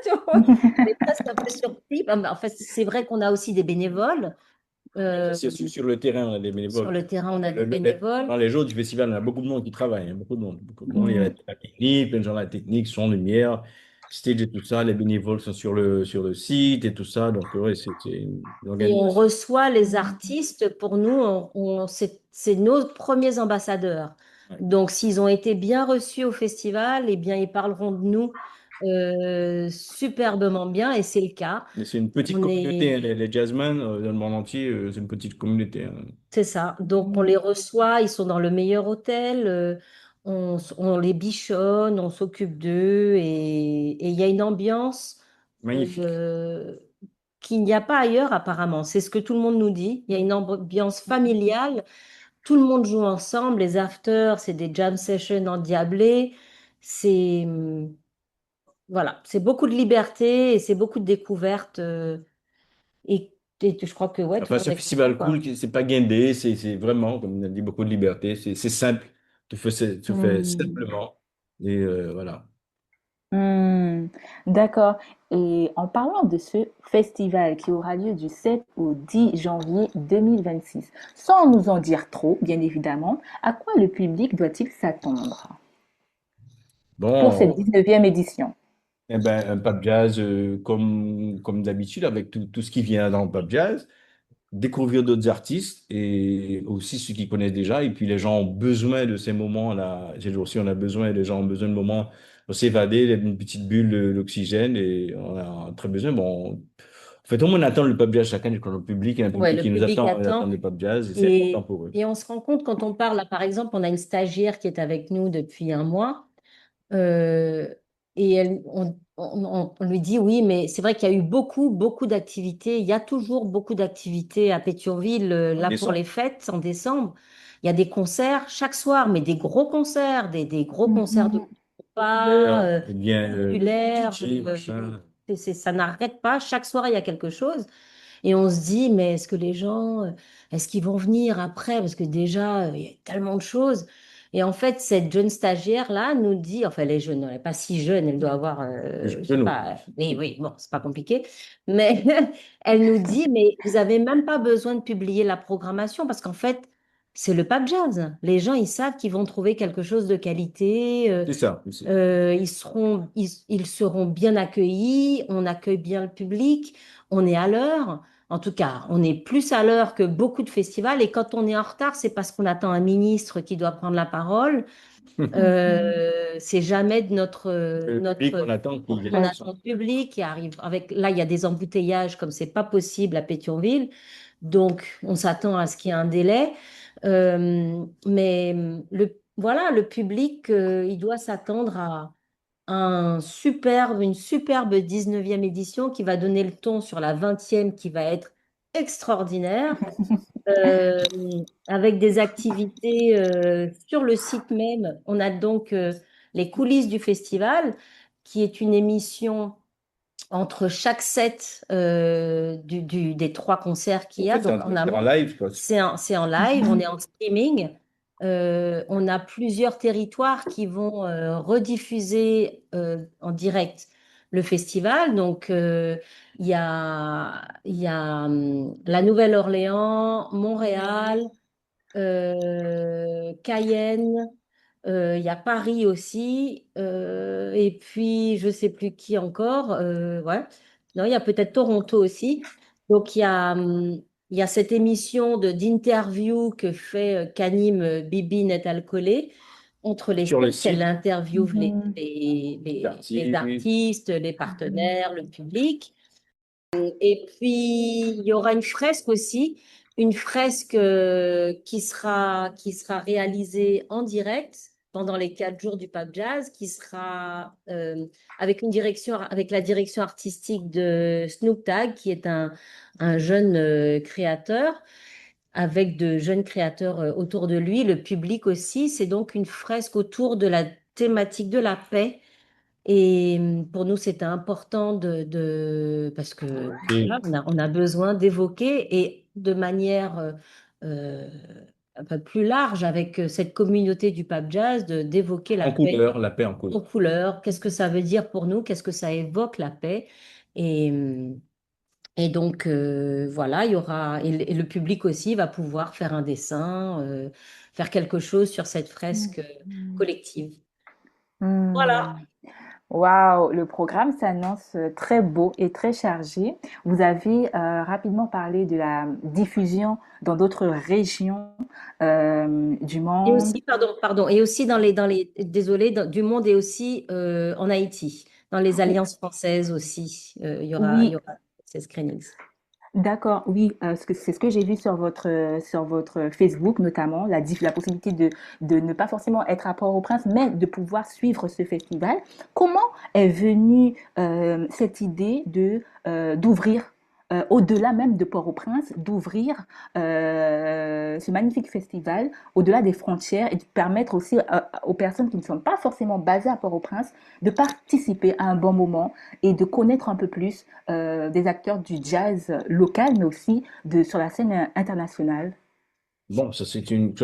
Tu vois, on est presque un peu surpris. Ben, en fait, c'est vrai qu'on a aussi des bénévoles. Ça, Euh, c'est sur le terrain, les Sur bénévoles. le terrain, on a des bénévoles. Dans les jours du festival, il y a beaucoup de monde qui travaille, hein, beaucoup de monde. Beaucoup de monde. Il y a Mhm. la technique, plein de gens de la technique, son, lumière, stage et tout ça. Les bénévoles sont sur le site et tout ça. Donc, ouais, c'est une Et on organisation. reçoit les artistes. Pour nous, c'est nos premiers ambassadeurs. Ouais. Donc, s'ils ont été bien reçus au festival, eh bien, ils parleront de nous superbement bien, et c'est le cas. Mais c'est une petite On communauté, est, hein. Les jazzmen dans le monde entier, c'est une petite communauté, hein. c'est ça. Donc, on les reçoit, ils sont dans le meilleur hôtel, on les bichonne, on s'occupe d'eux, et il y a une ambiance Magnifique. euh, qu'il n'y a pas ailleurs apparemment. C'est ce que tout le monde nous dit. Il y a une ambiance familiale. Tout le monde joue ensemble. Les afters, c'est des jam sessions endiablés. C'est voilà, c'est beaucoup de liberté et c'est beaucoup de découvertes. Et je crois que ouais, tout Enfin, le monde c'est un est content, festival quoi. cool, c'est pas guindé, c'est vraiment, comme on a dit, beaucoup de liberté. C'est simple. Tu fais Mhm. simplement. Et voilà. Hmm, d'accord. Et en parlant de ce festival qui aura lieu du 7 au 10 janvier 2026, sans nous en dire trop, bien évidemment, à quoi le public doit-il s'attendre pour cette Bon, 19e édition? eh ben, un pub jazz comme d'habitude, avec tout ce qui vient dans le pub jazz, découvrir d'autres artistes et aussi ceux qui connaissent déjà. Et puis les gens ont besoin de ces moments-là. Ces jours-ci, on a besoin, les gens ont besoin de moments pour s'évader, une petite bulle d'oxygène et on a très besoin. Bon, en fait, tout le monde attend le pub jazz chaque année quand le public, il y a un Ouais, public le qui nous public attend, ils attendent attend. le pub jazz et c'est important Et, pour eux. et on se rend compte quand on parle, là, par exemple, on a une stagiaire qui est avec nous depuis un mois. euh, et on lui dit oui, mais c'est vrai qu'il y a eu beaucoup, beaucoup d'activités. Il y a toujours beaucoup d'activités à Pétionville, En là pour les décembre. fêtes en décembre. Il y a des concerts chaque soir, mais des gros concerts, des gros concerts de Mhm. pas Eh bien, populaires. DJ, machin. Ça n'arrête pas. Chaque soir, il y a quelque chose. Et on se dit, mais est-ce que les gens, est-ce qu'ils vont venir après? Parce que déjà, il y a tellement de choses. Et en fait, cette jeune stagiaire-là nous dit, enfin, elle est jeune, elle n'est pas si jeune, elle doit avoir, Je je sais peux nous. pas, oui, oui, bon, c'est pas compliqué. Mais elle nous dit, mais vous avez même pas besoin de publier la programmation parce qu'en fait, c'est le Pape Jazz. Les gens, ils savent qu'ils vont trouver quelque chose de qualité. C'est ça. Ils seront bien accueillis, on accueille bien le public, on est à l'heure. En tout cas, on est plus à l'heure que beaucoup de festivals. Et quand on est en retard, c'est parce qu'on attend un ministre qui doit prendre la parole. Mhm. C'est jamais de Le public, on attend qu'il on vienne. attend le public qui arrive avec. Là, il y a des embouteillages comme c'est pas possible à Pétionville. Donc, on s'attend à ce qu'il y ait un délai. Mais voilà, le public, il doit s'attendre à une superbe 19e édition qui va donner le ton sur la 20e qui va être extraordinaire, euh, avec des activités sur le site même. On a donc les coulisses du festival, qui est une émission entre chaque set des trois concerts qu'il y a. C'est Donc ça, en c'est en amont, live, quoi. c'est en live, on est en streaming. On a plusieurs territoires qui vont rediffuser en direct le festival. Donc il y a la Nouvelle-Orléans, Montréal, Cayenne. Il y a Paris aussi, et puis je sais plus qui encore. Ouais. Non, il y a peut-être Toronto aussi. Donc il y a cette émission d'interview que fait qu'anime Bibi Net Collé entre les Sur le sites. Elle site, interviewe Mhm. les l'artiste. artistes, les partenaires, le public. Et puis, il y aura une fresque aussi, une fresque qui sera réalisée en direct pendant les 4 jours du Pape Jazz, qui sera avec la direction artistique de Snoop Dogg, qui est un jeune créateur, avec de jeunes créateurs autour de lui, le public aussi. C'est donc une fresque autour de la thématique de la paix et pour nous, c'était important parce que voilà, Et on a besoin d'évoquer et de manière euh, un peu plus large avec cette communauté du Pape Jazz, d'évoquer la en paix couleur, la paix en couleur. en couleurs. Qu'est-ce que ça veut dire pour nous? Qu'est-ce que ça évoque la paix? Et, et donc, voilà, il y aura, et le public aussi va pouvoir faire un dessin, faire quelque chose sur cette fresque Mhm. collective. Hmm. Voilà. Waouh, le programme s'annonce très beau et très chargé. Vous avez rapidement parlé de la diffusion dans d'autres régions du Et monde. aussi, pardon, et aussi désolé, du monde et aussi en Haïti, dans les alliances françaises aussi, il y Oui, aura ces screenings. d'accord, oui, c'est ce que j'ai vu sur votre Facebook notamment, la possibilité de ne pas forcément être à Port-au-Prince, mais de pouvoir suivre ce festival. Comment est venue cette idée d'ouvrir, au-delà même de Port-au-Prince, d'ouvrir ce magnifique festival au-delà des frontières et de permettre aussi aux personnes qui ne sont pas forcément basées à Port-au-Prince de participer à un bon moment et de connaître un peu plus des acteurs du jazz local, mais aussi sur la scène internationale. Bon, ça, c'est une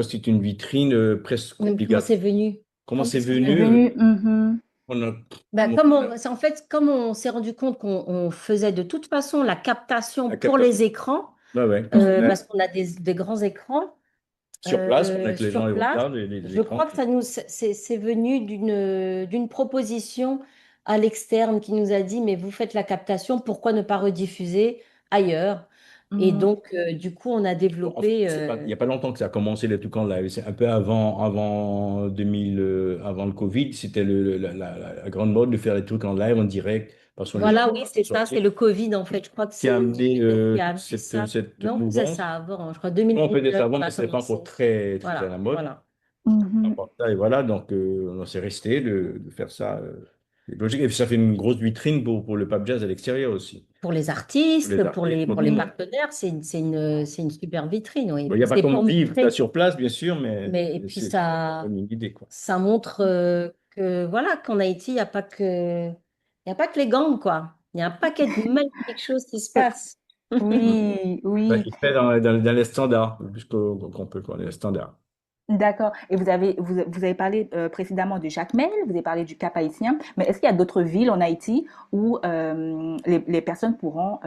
vitrine presque Comment c'est obligatoire. venu? Comment Comment c'est c'est C'est venu? venu? venu. Mhm. On a, Ben, on- en fait, comme on s'est rendu compte qu'on faisait de toute façon la captation la pour les captation. écrans, Ouais, ouais. parce qu'on a des grands écans Sur place, pendant que les gens sur ils place, regardent les je écrans. crois que c'est venu d'une proposition à l'externe qui nous a dit, mais vous faites la captation, pourquoi ne pas rediffuser ailleurs? Et Mm. donc, du coup, on a En fait, développé, il n'y a pas longtemps que ça a commencé les trucs en live. C'est un peu avant 2000, avant le Covid. C'était la grande mode de faire les trucs en live, en direct, parce que les gens voilà, oui, c'est ça, c'est sortaient. le Covid, en fait, je crois que Qui a c'est amené qui a amené ça. cette Non, c'est mouvance. ça avant, je crois On faisait ça 2019, avant, on mais a ce n'était pas commencé. encore très, très à la Voilà, mode. voilà. Mhm. Et voilà, donc on s'est resté de faire ça. C'est logique. Et puis ça fait une grosse vitrine pour le pub jazz à l'extérieur aussi. Pour les Pour les artistes, artistes, pour les Oui, partenaires, c'est une super vitrine, oui. Et bon, il n'y puis a pas c'est comme pour vivre ça montrer, sur place, bien sûr, mais mais et puis c'est comme une idée, quoi. ça montre que voilà, qu'en Haïti, il y a pas que les gangs, quoi. Il y a un paquet de magnifiques choses qui se passent. oui, Ça oui. qui fait dans les standards, qu'on peut, quoi, les standards. D'accord. Et vous avez parlé précédemment de Jacmel, vous avez parlé du Cap Haïtien, mais est-ce qu'il y a d'autres villes en Haïti où les personnes pourront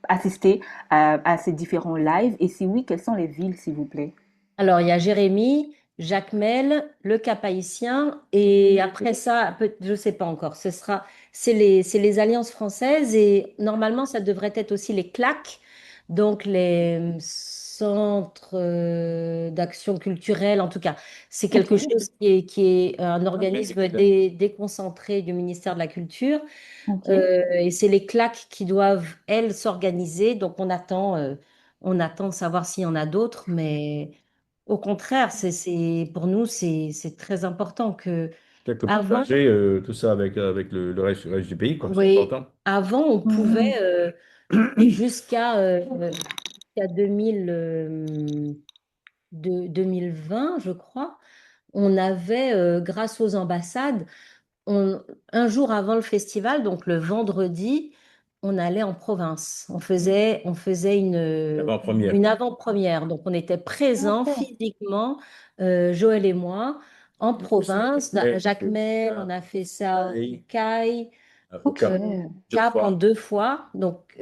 assister à ces différents lives? Et si oui, quelles sont les villes, s'il vous plaît? Alors, il y a Jérémy, Jacmel, le Cap-Haïtien, et après ça, je sais pas encore. C'est les alliances françaises, et normalement, ça devrait être aussi les CLAC, donc les centres d'action culturelle. En tout cas, c'est Ok, quelque chose qui est un Mais organisme c'est déconcentré du ministère de la Culture, ok. et c'est les CLAC qui doivent elles s'organiser. Donc, on attend de savoir s'il y en a d'autres, mais au contraire, pour nous, c'est très important que quelque peu avant, partager tout ça avec le reste du pays, quoi. C'est oui, important. avant, on Mhm. pouvait, jusqu'à jusqu'à 2020, je crois, on avait, grâce aux ambassades, un jour avant le festival, donc le vendredi, on allait en province. On faisait Avant-première. une avant-première. Donc, on était présents Ok. physiquement, Joël et moi, en province. À Et, Jacmel, on a fait ça au et, CAI, au Ok. Cap, deux Cap en fois. 2 fois. Donc,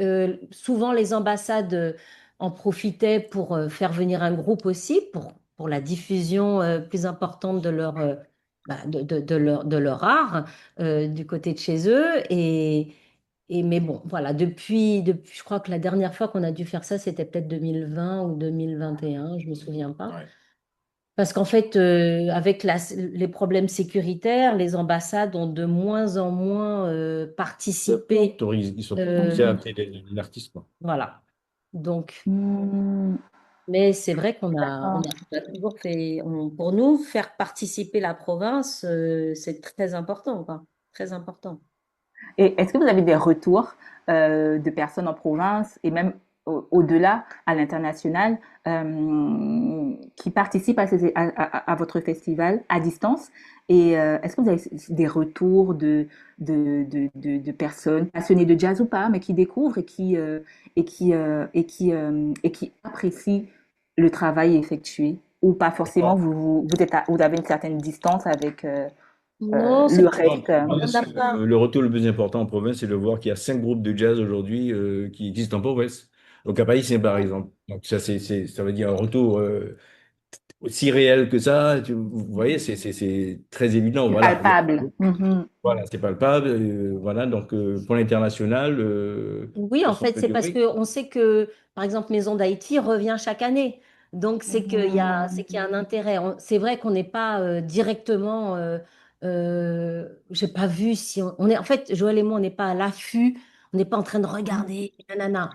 souvent, les ambassades en profitaient pour faire venir un groupe aussi, pour la diffusion plus importante de de leur art du côté de chez eux. Mais bon, voilà, depuis, je crois que la dernière fois qu'on a dû faire ça, c'était peut-être 2020 ou 2021, je me souviens pas. Ouais. Parce qu'en fait, avec les problèmes sécuritaires, les ambassades ont de moins en moins participé. Ils sont autorisés à euh, inviter l'artiste, quoi. voilà. Donc, Hmm, mais c'est vrai d'accord. on a toujours fait, pour nous, faire participer la province, c'est très important, quoi. Très important. Et est-ce que vous avez des retours de personnes en province et même au-delà, à l'international, qui participent à votre festival à distance? Et est-ce que vous avez des retours de personnes passionnées de jazz ou pas, mais qui découvrent et qui apprécient le travail effectué? Ou pas forcément, vous avez une certaine distance avec Non, le Non, en reste? on n'a pas. le retour le plus important en province, c'est de voir qu'il y a 5 groupes de jazz aujourd'hui qui existent en province. Donc à Paris, c'est par exemple. Donc ça, ça veut dire un retour aussi réel que ça. Vous voyez, c'est très évident. C'est Voilà, palpable. Mhm. voilà, c'est palpable. Voilà, donc pour l'international, Oui, ça en fait, semble c'est parce durer. qu'on sait que, par exemple, Maison d'Haïti revient chaque année. Donc, c'est qu'il y a un intérêt. C'est vrai qu'on n'est pas directement. J'ai pas vu si on est. En fait, Joël et moi, on n'est pas à l'affût. On n'est pas en train de regarder. Nanana.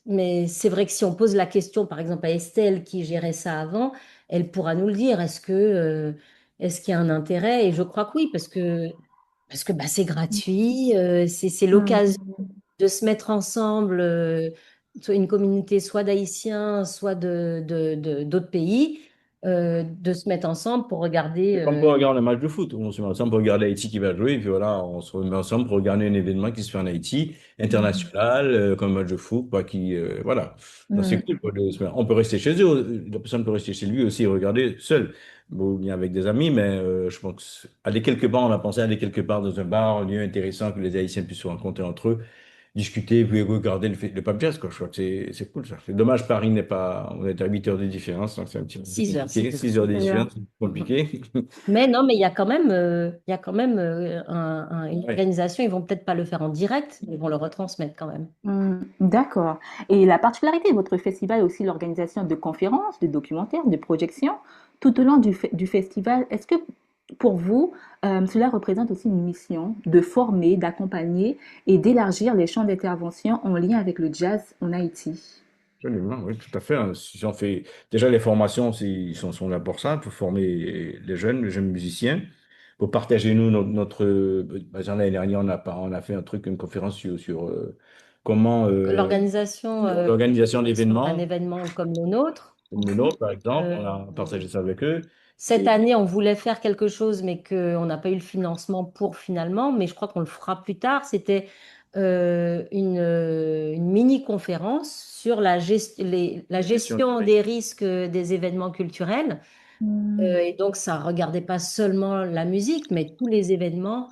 Mais c'est vrai que si on pose la question, par exemple, à Estelle qui gérait ça avant, elle pourra nous le dire. Est-ce qu'il y a un intérêt? Et je crois que oui, parce que bah, c'est gratuit, c'est l'occasion Mhm. de se mettre ensemble, soit une communauté soit d'Haïtiens, soit d'autres pays, de se mettre ensemble pour regarder. C'est comme pour regarder un match de foot. On se met ensemble pour regarder Haïti qui va jouer, et puis voilà, on se remet ensemble pour regarder un événement qui se fait en Haïti, international, comme un match de foot, quoi, voilà. Donc c'est Mhm. cool, quoi, on peut rester chez eux, la personne peut rester chez lui aussi et regarder seul. ou bien avec des amis, mais je pense aller quelque part, on a pensé aller quelque part dans un bar, un lieu intéressant que les Haïtiens puissent se rencontrer entre eux, discuter, puis regarder le pub jazz, quoi. Je crois que c'est cool, ça. C'est dommage, Paris n'est pas, on est à 8 heures de différence, donc c'est un petit peu plus 6 heures. compliqué. 6 heures de Ouais. différence, c'est compliqué. Mais non, mais il y a quand même une Ouais. organisation. Ils vont peut-être pas le faire en direct, mais ils vont le retransmettre quand même. D'accord. Et la particularité de votre festival est aussi l'organisation de conférences, de documentaires, de projections tout au long du festival. Est-ce que pour vous, cela représente aussi une mission de former, d'accompagner et d'élargir les champs d'intervention en lien avec le jazz en Haïti? Absolument, oui, tout à fait, hein. Si on fait, déjà, les formations, ils sont là pour ça, pour former les jeunes musiciens, pour partager, nous, par exemple, l'année dernière, on a fait un truc, une conférence sur comment L'organisation l'organisation d'un d'événements, événement comme le nôtre. comme le nôtre, par exemple, euh, on a partagé ça avec eux. Cette Et année, on voulait faire quelque chose, mais qu'on n'a pas eu le financement pour finalement, mais je crois qu'on le fera plus tard. C'était une mini-conférence sur la la gestion du gestion des risques des événements culturels. Hmm. Et donc, ça regardait pas seulement la musique, mais tous les événements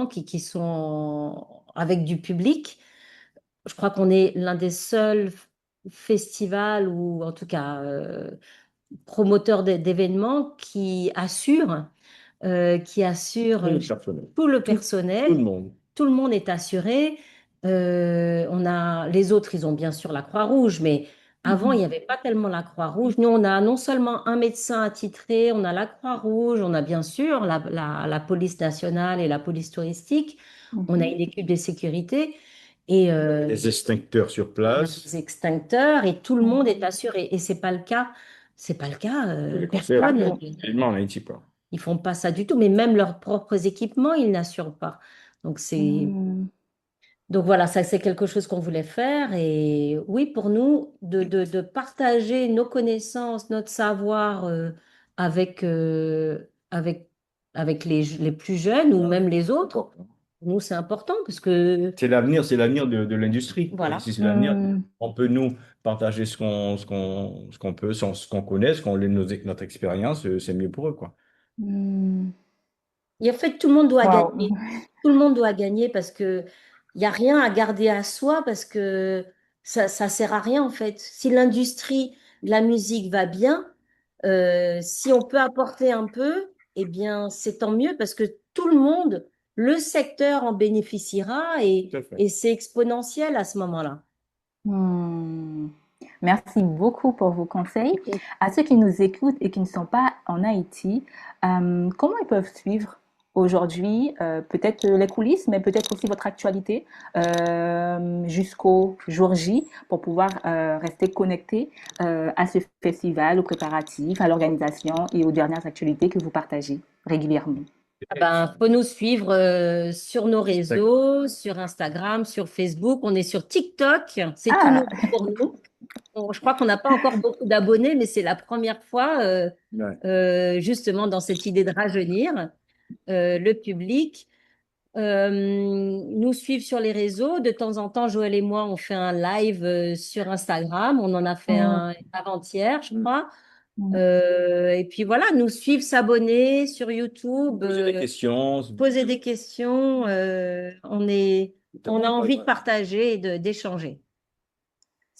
qui sont avec du public. Je crois qu'on est l'un des seuls festivals, ou en tout cas promoteurs d'événements qui assure le personnel, tout le tout le personnel. monde. Tout le monde est assuré. Les autres, ils ont bien sûr la Croix-Rouge, mais avant, il Mhm. n'y avait pas tellement la Croix-Rouge. Nous, on a non seulement un médecin attitré, on a la Croix-Rouge, on a bien sûr la police nationale et la police touristique, on a Mhm. une équipe de sécurité et Les extincteurs sur on a place, des extincteurs et tout le monde est Mhm. assuré. Et c'est pas le cas. les concerts, Personne. évidemment, en Haïti, pas. Ils font pas ça du tout, mais même leurs propres équipements, ils n'assurent pas. Donc c'est Hmm. donc voilà, ça c'est quelque chose qu'on voulait faire. Et oui, pour nous, de partager nos connaissances, notre savoir avec, euh, avec, avec les plus jeunes ou même les autres, pour nous c'est important parce que C'est l'avenir de l'industrie. voilà. Ici, c'est l'avenir. Hmm. On peut nous partager ce qu'on peut, ce qu'on connaît, notre expérience, c'est mieux pour eux, quoi. Hmm. Et en fait, tout le monde doit Wow. gagner. Tout le monde doit gagner parce que il n'y a rien à garder à soi parce que ça sert à rien en fait. Si l'industrie de la musique va bien, si on peut apporter un peu, eh bien c'est tant mieux parce que tout le monde, le secteur en bénéficiera Tout à fait. et c'est exponentiel à ce moment-là. Hmm. Merci beaucoup pour vos conseils. À ceux qui nous écoutent et qui ne sont pas en Haïti, comment ils peuvent suivre aujourd'hui, peut-être les coulisses, mais peut-être aussi votre actualité jusqu'au jour J pour pouvoir rester connectés à ce festival, aux préparatifs, à l'organisation et aux dernières actualités que vous partagez régulièrement. Ah ben, faut nous suivre sur nos Tac. réseaux, sur Instagram, sur Facebook. On est sur TikTok. C'est tout Ah, nouveau pour nous. Je crois qu'on n'a pas encore beaucoup d'abonnés, mais c'est la première fois, Ouais. justement, dans cette idée de rajeunir le public. Nous suivre sur les réseaux. De temps en temps, Joël et moi, on fait un live sur Instagram. On en a fait hmm, un avant-hier, je crois. hmm. Et puis voilà, nous suivre, s'abonner sur YouTube, Poser des questions. poser des questions. On a envie de partager et d'échanger.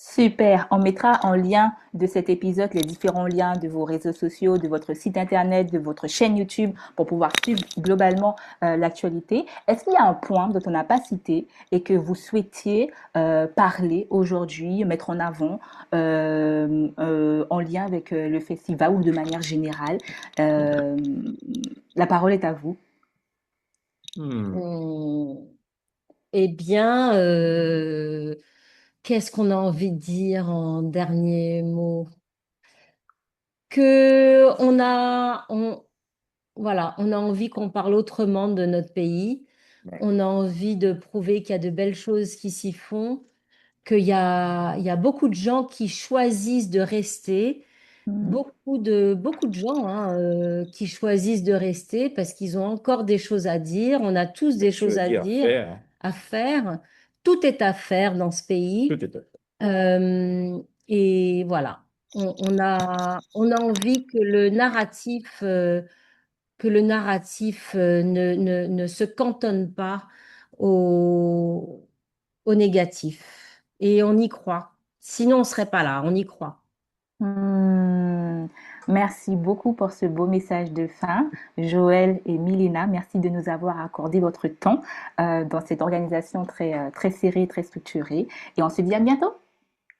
Super. On mettra en lien de cet épisode les différents liens de vos réseaux sociaux, de votre site internet, de votre chaîne YouTube pour pouvoir suivre globalement l'actualité. Est-ce qu'il y a un point dont on n'a pas cité et que vous souhaitiez parler aujourd'hui, mettre en avant en lien avec le festival ou de manière générale? Euh, la parole est à vous. Hmm. Hum, Eh bien, qu'est-ce qu'on a envie de dire en dernier mot? Voilà, on a envie qu'on parle autrement de notre pays. Ouais. On a envie de prouver qu'il y a de belles choses qui s'y font, qu'il y a beaucoup de gens qui choisissent de rester, Mm. beaucoup de gens hein, qui choisissent de rester parce qu'ils ont encore des choses à dire. On a tous des Bien sûr, choses à dire, dire, faire, hein. à faire. Tout est à faire dans ce pays. Tout est à fait. Euh, et voilà. on a envie que le narratif, ne se cantonne pas au, au négatif. Et on y croit. Sinon, on ne serait pas là. On y croit. Hmm, Merci beaucoup pour ce beau message de fin. Joël et Milena, merci de nous avoir accordé votre temps dans cette organisation très serrée, très structurée. Et on se dit à bientôt.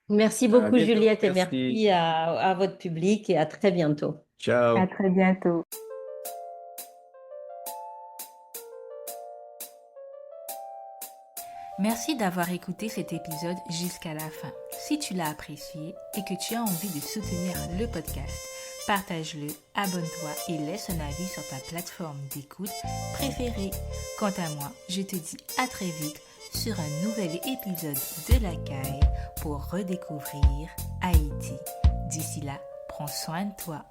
Merci À beaucoup, bientôt. Juliette, et Merci. merci à votre public et à très bientôt. À Ciao. très bientôt. Merci d'avoir écouté cet épisode jusqu'à la fin. Si tu l'as apprécié et que tu as envie de soutenir le podcast, partage-le, abonne-toi et laisse un avis sur ta plateforme d'écoute préférée. Quant à moi, je te dis à très vite sur un nouvel épisode de La Caille pour redécouvrir Haïti. D'ici là, prends soin de toi.